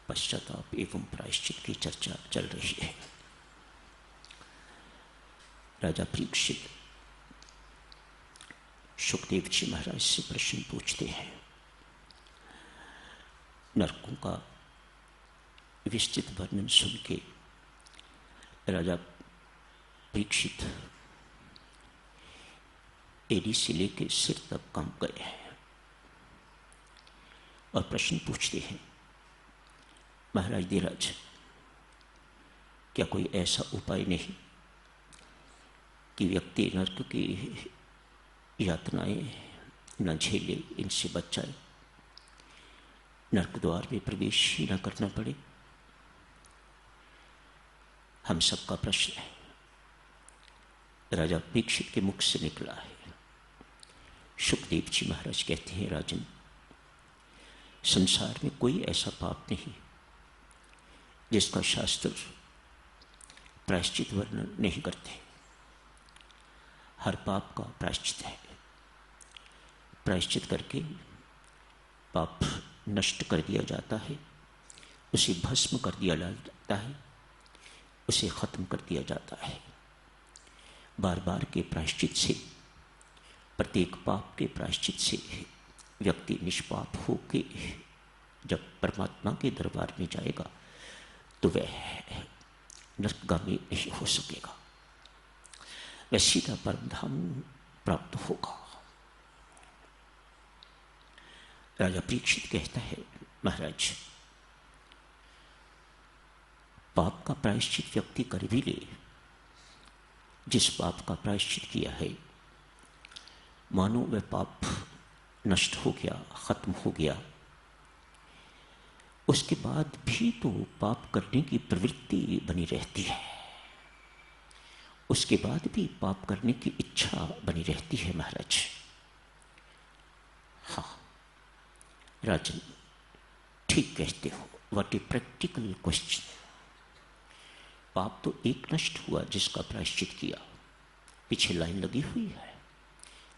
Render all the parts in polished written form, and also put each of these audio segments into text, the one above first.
पश्चाताप एवं प्रायश्चित की चर्चा चल रही है। राजा परीक्षित सुखदेव जी महाराज से प्रश्न पूछते हैं। नरकों का विस्तृत वर्णन सुन के राजा परीक्षित एड़ी से लेकर सिर तक कांप गए हैं और प्रश्न पूछते हैं, महाराज धीराज, क्या कोई ऐसा उपाय नहीं कि व्यक्ति नरक की यातनाएं न झेले, इनसे बच जाए, नरक द्वार में प्रवेश ही न करना पड़े? हम सबका प्रश्न है, राजा परीक्षित के मुख से निकला है। सुखदेव जी महाराज कहते हैं, राजन, संसार में कोई ऐसा पाप नहीं जिसका शास्त्र प्रायश्चित वर्णन नहीं करते। हर पाप का प्रायश्चित है। प्रायश्चित करके पाप नष्ट कर दिया जाता है, उसे भस्म कर दिया जाता है, उसे खत्म कर दिया जाता है। बार बार के प्रायश्चित से, प्रत्येक पाप के प्रायश्चित से व्यक्ति निष्पाप होके जब परमात्मा के दरबार में जाएगा तो वह नरकगामी नहीं हो सकेगा, वह सीधा परमधाम प्राप्त होगा। राजा परीक्षित कहता है, महाराज, पाप का प्रायश्चित व्यक्ति कर भी ले, जिस पाप का प्रायश्चित किया है मानो वह पाप नष्ट हो गया, खत्म हो गया, उसके बाद भी तो पाप करने की प्रवृत्ति बनी रहती है, उसके बाद भी पाप करने की इच्छा बनी रहती है। महाराज, हाँ राजन, ठीक कहते हो। What a practical question. पाप तो एक नष्ट हुआ जिसका प्रायश्चित किया, पीछे लाइन लगी हुई है।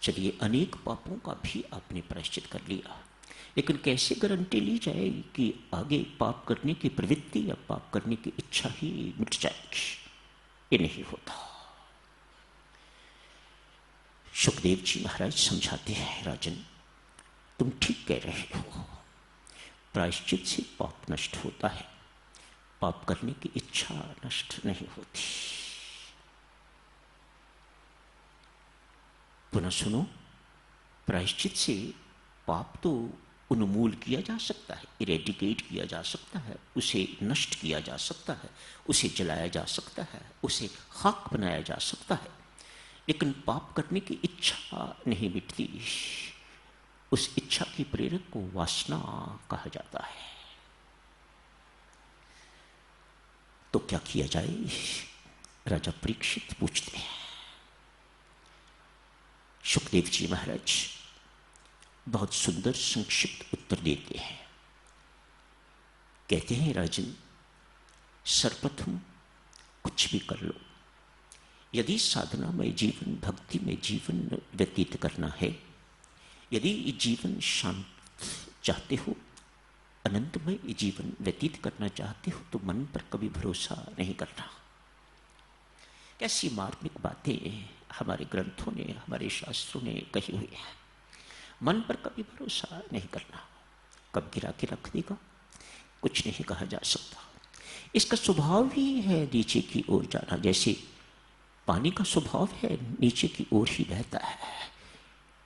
चलिए, अनेक पापों का भी आपने प्रायश्चित कर लिया, लेकिन कैसे गारंटी ली जाए कि आगे पाप करने की प्रवृत्ति या पाप करने की इच्छा ही मिट जाएगी? ये नहीं होता। सुखदेव जी महाराज समझाते हैं, राजन, तुम ठीक कह रहे हो, प्रायश्चित से पाप नष्ट होता है, पाप करने की इच्छा नष्ट नहीं होती। पुनः सुनो, प्रायश्चित से पाप तो उन्मूल किया जा सकता है, इरेडिकेट किया जा सकता है, उसे नष्ट किया जा सकता है, उसे जलाया जा सकता है, उसे खाक बनाया जा सकता है, लेकिन पाप करने की इच्छा नहीं मिटती। उस इच्छा की प्रेरक को वासना कहा जाता है। तो क्या किया जाए? राजा परीक्षित पूछते हैं। सुखदेव जी महाराज बहुत सुंदर संक्षिप्त उत्तर देते हैं। कहते हैं, राजन, सर्वप्रथम कुछ भी कर लो, यदि साधना में जीवन, भक्ति में जीवन व्यतीत करना है, यदि जीवन शांत चाहते हो, अनंतमय जीवन व्यतीत करना चाहते हो, तो मन पर कभी भरोसा नहीं करना। कैसी मार्मिक बातें हमारे ग्रंथों ने, हमारे शास्त्रों ने कही हुई है। मन पर कभी भरोसा नहीं करना, कब गिरा के रख देगा, कुछ नहीं कहा जा सकता। इसका स्वभाव ही है नीचे की ओर जाना, जैसे पानी का स्वभाव है नीचे की ओर ही बहता है,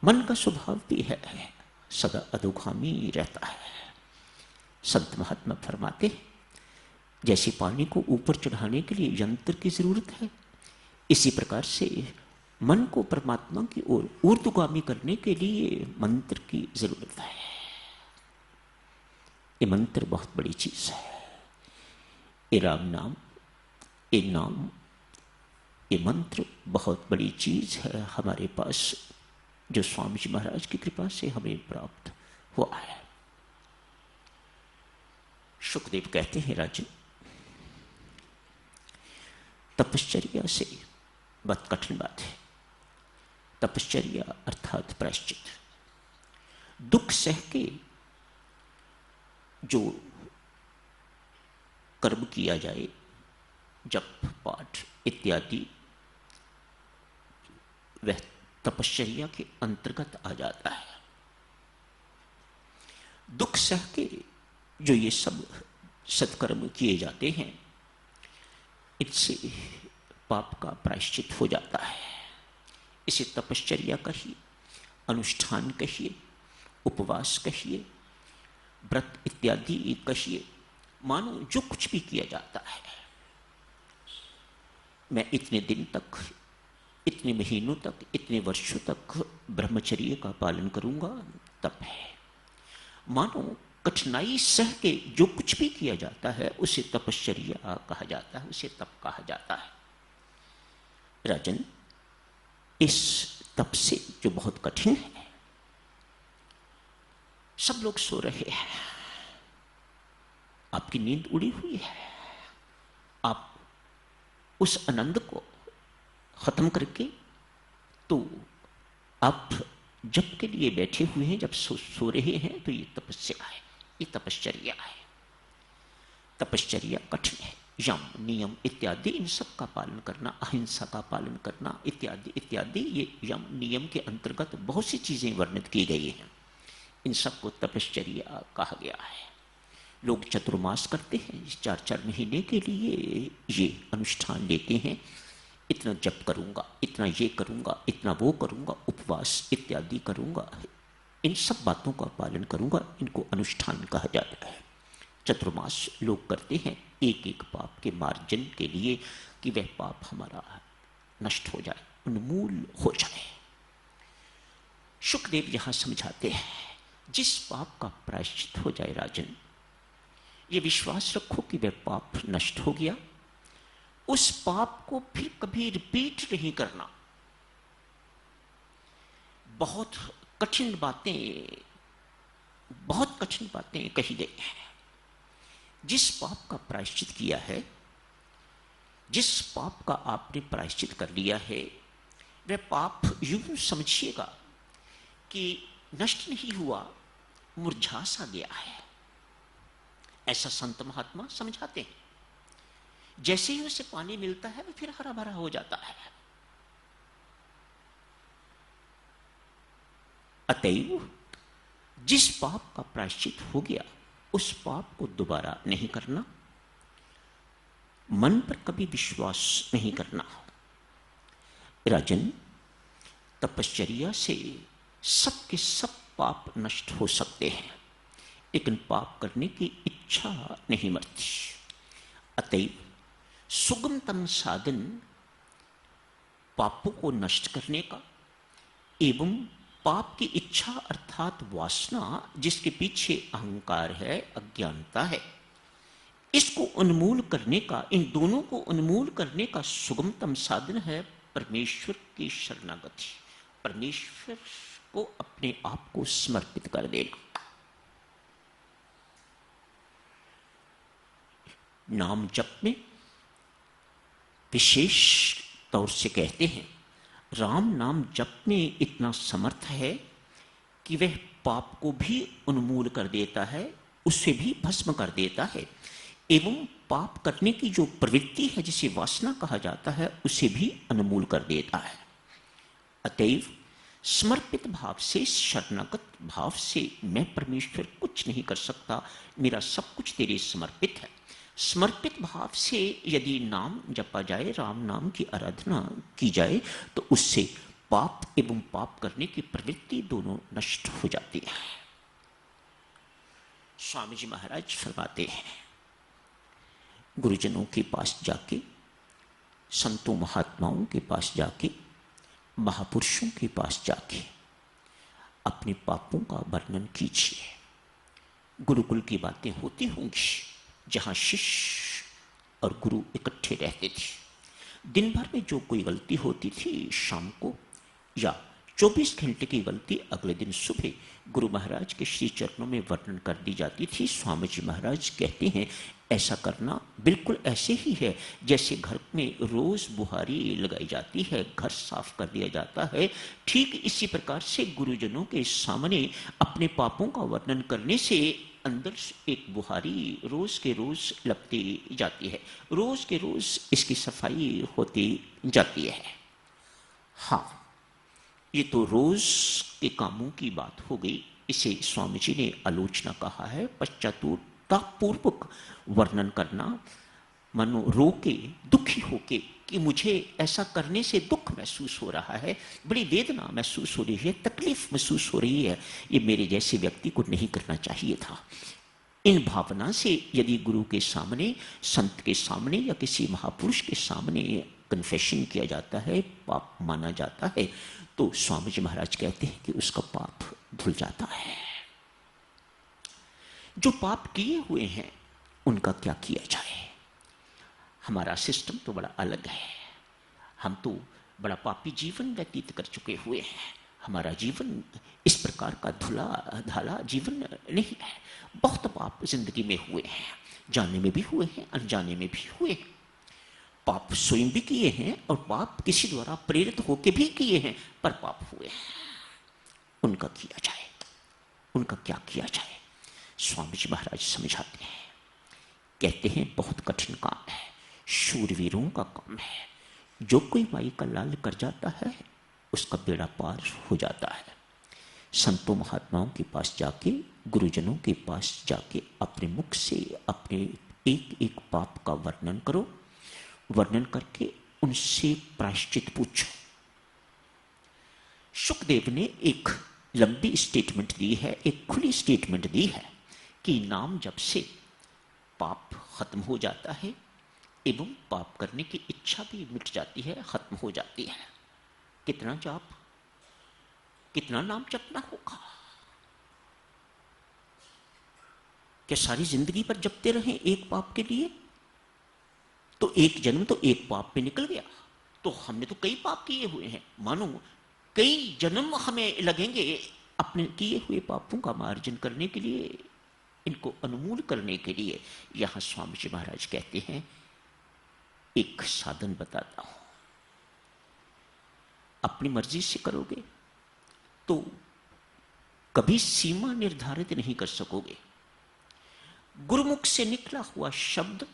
मन का स्वभाव भी है सदा अधोगामी रहता है। संत महात्मा फरमाते, जैसे पानी को ऊपर चढ़ाने के लिए यंत्र की जरूरत है, इसी प्रकार से मन को परमात्मा की ओर ऊर्ध्वगामी करने के लिए मंत्र की जरूरत है। ये मंत्र बहुत बड़ी चीज है। ये राम नाम, ये नाम, ये मंत्र बहुत बड़ी चीज है हमारे पास, जो स्वामी जी महाराज की कृपा से हमें प्राप्त हुआ है। सुखदेव कहते हैं, राजन, तपश्चर्या से बहुत कठिन बात है। तपश्चर्या अर्थात प्रायश्चित, दुख सह के जो कर्म किया जाए, जप पाठ इत्यादि, वह तपश्चर्या के अंतर्गत आ जाता है। दुख सह के जो ये सब सत्कर्म किए जाते हैं, इससे पाप का प्रायश्चित हो जाता है। इसे तपश्चर्या कहिए, अनुष्ठान कहिए, उपवास कहिए, व्रत इत्यादि कहिए, मानो जो कुछ भी किया जाता है, मैं इतने दिन तक, इतने महीनों तक, इतने वर्षों तक ब्रह्मचर्य का पालन करूंगा, तब है। मानो कठिनाई सह के जो कुछ भी किया जाता है उसे तपश्चर्या कहा जाता है, उसे तप कहा जाता है। राजन, इस तप से जो बहुत कठिन है, सब लोग सो रहे हैं, आपकी नींद उड़ी हुई है, आप उस आनंद को खत्म करके तो आप जप के लिए बैठे हुए हैं, जब सो रहे हैं, तो ये तपस्या है, ये तपश्चर्या है। तपश्चर्या कठिन है। यम नियम इत्यादि इन सब का पालन करना, अहिंसा का पालन करना इत्यादि इत्यादि, ये यम नियम के अंतर्गत बहुत सी चीजें वर्णित की गई हैं। इन सबको तपश्चर्या कहा गया है। लोग चतुर्मास करते हैं, 4-4 महीने के लिए ये अनुष्ठान लेते हैं, इतना जप करूंगा, इतना ये करूंगा, इतना वो करूंगा, उपवास इत्यादि करूंगा, इन सब बातों का पालन करूंगा, इनको अनुष्ठान कहा जाता है। चतुर्मास लोग करते हैं एक एक पाप के मार्जन के लिए, कि वह पाप हमारा नष्ट हो जाए, उन्मूल हो जाए। शुकदेव यहां समझाते हैं, जिस पाप का प्रायश्चित हो जाए राजन, ये विश्वास रखो कि वह पाप नष्ट हो गया, उस पाप को फिर कभी रिपीट नहीं करना। बहुत कठिन बातें कही गई हैं। जिस पाप का प्रायश्चित किया है, जिस पाप का आपने प्रायश्चित कर लिया है, वह पाप यूं समझिएगा कि नष्ट नहीं हुआ, मुरझा सा गया है। ऐसा संत महात्मा समझाते हैं। जैसे ही उसे पानी मिलता है, वह फिर हरा भरा हो जाता है। अतएव जिस पाप का प्रायश्चित हो गया, उस पाप को दोबारा नहीं करना, मन पर कभी विश्वास नहीं करना। राजन, तपश्चर्या से सब के सब पाप नष्ट हो सकते हैं, लेकिन पाप करने की इच्छा नहीं मरती। अतएव सुगमतम साधन पापों को नष्ट करने का एवं पाप की इच्छा अर्थात वासना, जिसके पीछे अहंकार है, अज्ञानता है, इसको उन्मूल करने का, इन दोनों को उन्मूल करने का सुगमतम साधन है परमेश्वर की शरणागति, परमेश्वर को अपने आप को समर्पित कर देना। नाम जप में विशेष तौर से कहते हैं, राम नाम जप में इतना समर्थ है कि वह पाप को भी उन्मूल कर देता है, उसे भी भस्म कर देता है, एवं पाप करने की जो प्रवृत्ति है, जिसे वासना कहा जाता है, उसे भी उन्मूल कर देता है। अतएव समर्पित भाव से, शरणागत भाव से, मैं परमेश्वर कुछ नहीं कर सकता, मेरा सब कुछ तेरे समर्पित है, समर्पित भाव से यदि नाम जपा जाए, राम नाम की आराधना की जाए, तो उससे पाप एवं पाप करने की प्रवृत्ति दोनों नष्ट हो जाती है। स्वामी जी महाराज फरमाते हैं, गुरुजनों के पास जाके, संतों महात्माओं के पास जाके, महापुरुषों के पास जाके अपने पापों का वर्णन कीजिए। गुरुकुल की बातें होती होंगी, जहां शिष्य और गुरु इकट्ठे रहते थे। दिन भर में जो कोई गलती होती थी, शाम को या 24 घंटे की गलती अगले दिन सुबह गुरु महाराज के श्री चरणों में वर्णन कर दी जाती थी। स्वामी जी महाराज कहते हैं, ऐसा करना बिल्कुल ऐसे ही है जैसे घर में रोज बुहारी लगाई जाती है, घर साफ कर दिया जाता है। ठीक इसी प्रकार से गुरुजनों के सामने अपने पापों का वर्णन करने से अंदर एक बुहारी रोज के रोज लगती जाती है, रोज के रोज इसकी सफाई होती जाती है। हाँ, ये तो रोज के कामों की बात हो गई। इसे स्वामी जी ने आलोचना कहा है, पश्चातापूर्वक वर्णन करना, मानो रो के, दुखी होके कि मुझे ऐसा करने से दुख महसूस हो रहा है, बड़ी वेदना महसूस हो रही है, तकलीफ महसूस हो रही है, ये मेरे जैसे व्यक्ति को नहीं करना चाहिए था। इन भावना से यदि गुरु के सामने, संत के सामने या किसी महापुरुष के सामने कन्फेशन किया जाता है, पाप माना जाता है, तो स्वामी जी महाराज कहते हैं कि उसका पाप धुल जाता है। जो पाप किए हुए हैं उनका क्या किया जाए? हमारा सिस्टम तो बड़ा अलग है। हम तो बड़ा पापी जीवन व्यतीत कर चुके हुए हैं। हमारा जीवन इस प्रकार का धुला धाला जीवन नहीं है। बहुत पाप जिंदगी में हुए हैं, जाने में भी हुए हैं, अनजाने में भी हुए हैं। पाप स्वयं भी किए हैं और पाप किसी द्वारा प्रेरित होकर भी किए हैं, पर पाप हुए हैं। उनका किया जाए, उनका क्या किया जाए? स्वामी जी महाराज समझाते हैं, कहते हैं बहुत कठिन काम है, शूरवीरों का काम है। जो कोई माई का लाल कर जाता है उसका बेड़ा पार हो जाता है। संतों महात्माओं के पास जाके, गुरुजनों के पास जाके अपने मुख से अपने एक एक पाप का वर्णन करो, वर्णन करके उनसे प्रायश्चित पूछो। शुकदेव ने एक लंबी स्टेटमेंट दी है, एक खुली स्टेटमेंट दी है कि नाम जप से पाप खत्म हो जाता है एवं पाप करने की इच्छा भी मिट जाती है, खत्म हो जाती है। कितना जाप, कितना नाम जपना होगा? क्या सारी जिंदगी पर जपते रहें एक पाप के लिए? तो एक जन्म तो एक पाप पे निकल गया। तो हमने तो कई पाप किए हुए हैं, मानो कई जन्म हमें लगेंगे अपने किए हुए पापों का मार्जन करने के लिए, इनको अनुमूल करने के लिए। यहां स्वामी जी महाराज कहते हैं एक साधन बताता हूं, अपनी मर्जी से करोगे तो कभी सीमा निर्धारित नहीं कर सकोगे। गुरुमुख से निकला हुआ शब्द,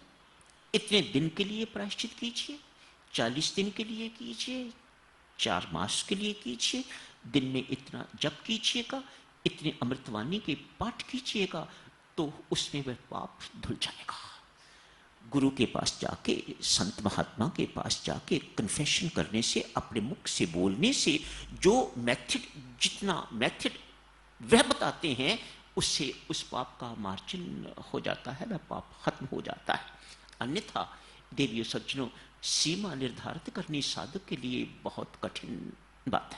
इतने दिन के लिए प्रायश्चित कीजिए, 40 दिन के लिए कीजिए, 4 मास के लिए कीजिए, दिन में इतना जप कीजिएगा, इतने अमृतवाणी के पाठ कीजिएगा, तो उसमें वह पाप धुल जाएगा। गुरु के पास जाके, संत महात्मा के पास जाके कन्फेशन करने से, अपने मुख से बोलने से, जो मेथड, जितना मेथड वह बताते हैं, उससे उस पाप का मार्जन हो जाता है, वह पाप खत्म हो जाता है। अन्यथा देवियों सज्जनों, सीमा निर्धारित करनी साधक के लिए बहुत कठिन बात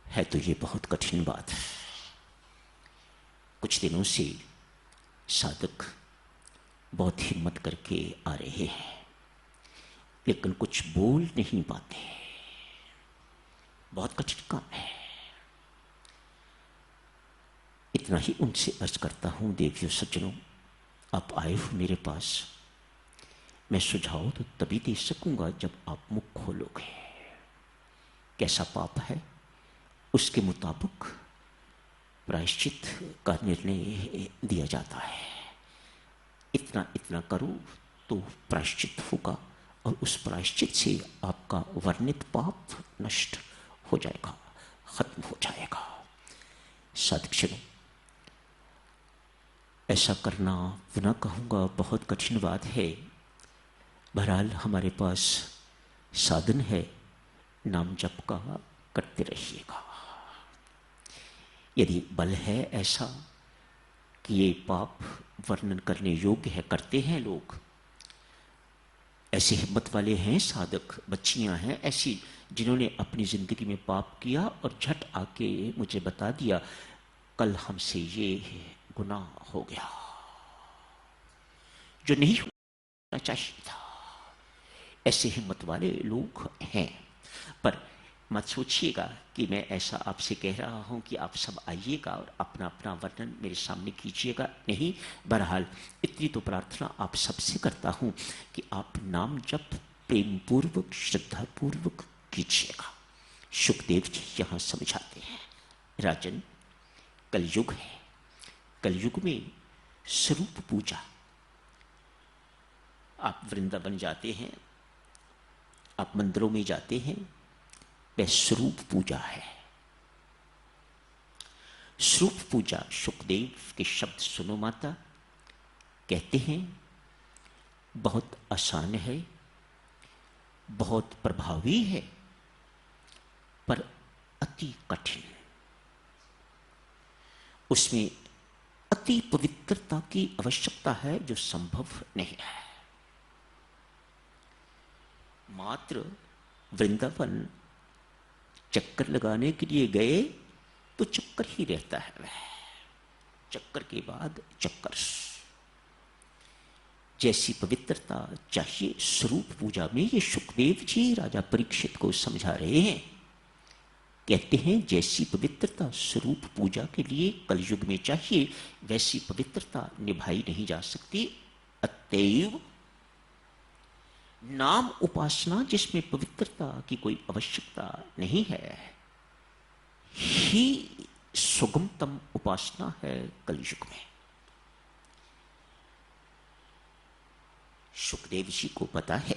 है तो ये बहुत कठिन बात है। कुछ दिनों से साधक बहुत हिम्मत करके आ रहे हैं, लेकिन कुछ बोल नहीं पाते, बहुत कठिन काम है। इतना ही उनसे अर्ज करता हूं, देवियों सज्जनों, आप आए हो मेरे पास, मैं सुझाव तो तभी दे सकूंगा जब आप मुख खोलोगे। कैसा पाप है उसके मुताबिक प्रायश्चित का निर्णय दिया जाता है। इतना इतना करो तो प्रायश्चित होगा और उस प्रायश्चित से आपका वर्णित पाप नष्ट हो जाएगा, खत्म हो जाएगा। साधक, ऐसा करना पुनः कहूँगा बहुत कठिन बात है। बहरहाल हमारे पास साधन है, नाम जप का करते रहिएगा। यदि बल है ऐसा कि ये पाप वर्णन करने योग्य है, करते हैं लोग, ऐसे हिम्मत वाले हैं साधक, बच्चियां हैं ऐसी जिन्होंने अपनी जिंदगी में पाप किया और झट आके मुझे बता दिया कल हमसे ये गुनाह हो गया, जो नहीं होना चाहिए था। ऐसे हिम्मत वाले लोग हैं। पर मत सोचिएगा कि मैं ऐसा आपसे कह रहा हूं कि आप सब आइएगा और अपना अपना वर्णन मेरे सामने कीजिएगा, नहीं। बहरहाल इतनी तो प्रार्थना आप सबसे करता हूं कि आप नाम जप प्रेम पूर्वक, श्रद्धा पूर्वक कीजिएगा। सुखदेव जी यहां समझाते हैं, राजन, कलयुग है। कलयुग में स्वरूप पूजा, आप वृंदावन जाते हैं, आप मंदिरों में जाते हैं, वह स्वरूप पूजा है। स्वरूप पूजा, सुखदेव के शब्द सुनो माता, कहते हैं बहुत आसान है, बहुत प्रभावी है, पर अति कठिन। उसमें अति पवित्रता की आवश्यकता है जो संभव नहीं है। मात्र वृंदावन चक्कर लगाने के लिए गए तो चक्कर ही रहता है, वह चक्कर के बाद चक्कर। जैसी पवित्रता चाहिए स्वरूप पूजा में, ये सुखदेव जी राजा परीक्षित को समझा रहे हैं। कहते हैं जैसी पवित्रता स्वरूप पूजा के लिए कलयुग में चाहिए, वैसी पवित्रता निभाई नहीं जा सकती। अतएव नाम उपासना, जिसमें पवित्रता की कोई आवश्यकता नहीं है, ही सुगमतम उपासना है कलयुग में। सुखदेव जी को पता है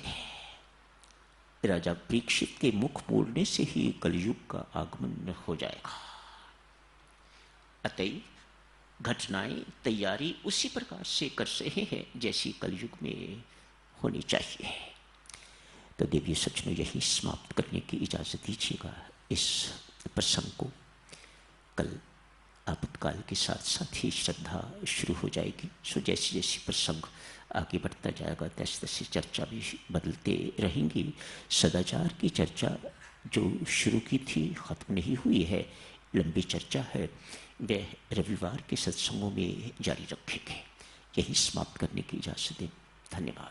राजा परीक्षित के मुख बोलने से ही कलयुग का आगमन हो जाएगा। अतएव घटनाएं, तैयारी उसी प्रकार से कर रहे हैं जैसी कलयुग में होनी चाहिए। तो देवी सज्जनों, यही समाप्त करने की इजाजत दीजिएगा इस प्रसंग को। कल आपातकाल के साथ साथ ही श्रद्धा शुरू हो जाएगी। सो जैसे जैसे प्रसंग आगे बढ़ता जाएगा तैसे तैसे चर्चा भी बदलते रहेंगी। सदाचार की चर्चा जो शुरू की थी ख़त्म नहीं हुई है, लंबी चर्चा है, वह रविवार के सत्संगों में जारी रखेंगे। यही समाप्त करने की इजाज़त दें। धन्यवाद।